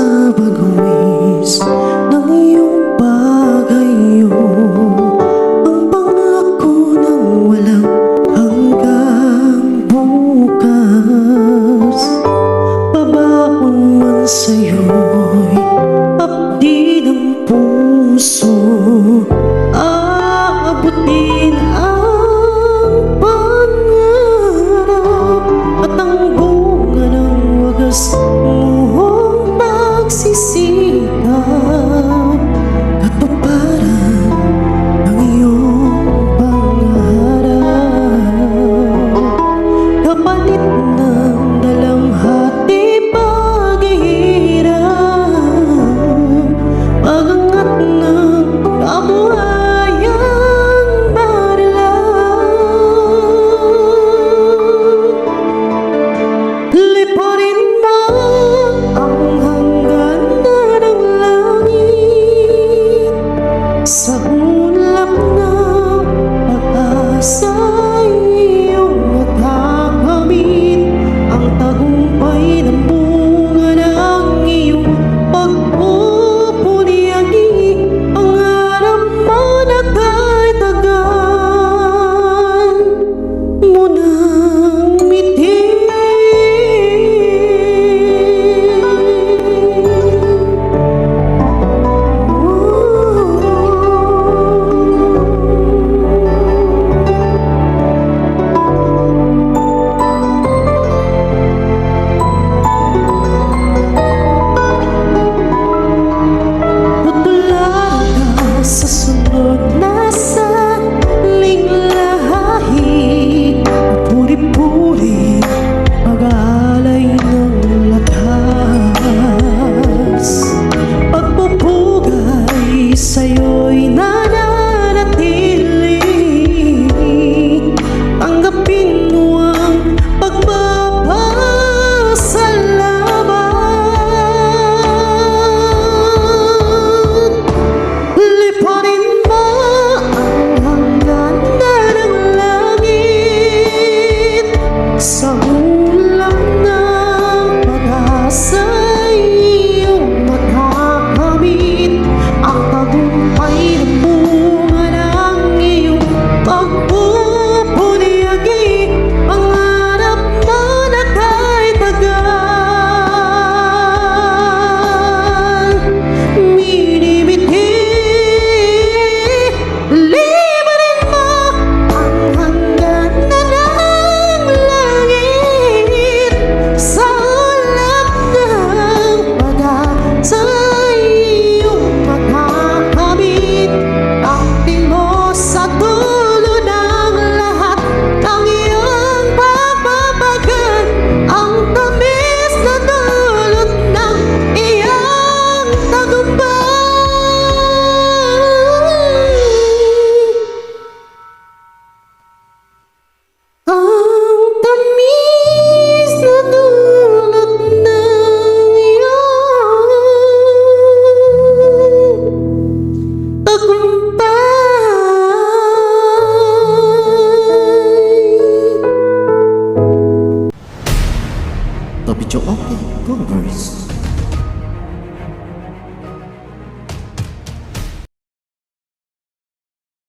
sa paghuwis ng iyong paghayo, ang pangako ng walang hanggang bukas. Babaon man sa'yo'y abdi ng puso, aabutin ang pangarap at ang bunga ng wagas mong pagsisikap, katuparan ng iyong pangarap, kapalit ng dalamhati paghihirap, pagangat ng kabuhayang barlang. Lipunin mo ang hanggan ng langit, sa ulap ng pag-asa iyong matakamit ang tagumpay ng bunga ng iyong pagpupunyagi. Pangarap mo na kahit tagal mo nang mitin. Tutulaga sa sunod na saling lahi, puri-puri pag-aalay ng lakas, pagpupugay sa'yo'y nananatili. Tanggapin mo ang pagpapasalamat. Lipunin mo ang hanggan ng langit, sa ulam ng pag-asa iyong matakamit ang tagumpay ng bunga ng iyong pagpupunyagi. Pangarap mo na kahit tagal minimiti. Lipunin mo ang hanggan ng langit, sa ulap ng pag-asa iyong matakamit. Taktin mo sa dulo ng lahat ng iyong pagbabagan ang tamis na dulot ng iyong tagumpay. Ang tamis na dulot ng iyong tagumpay. The Video Okay Covers.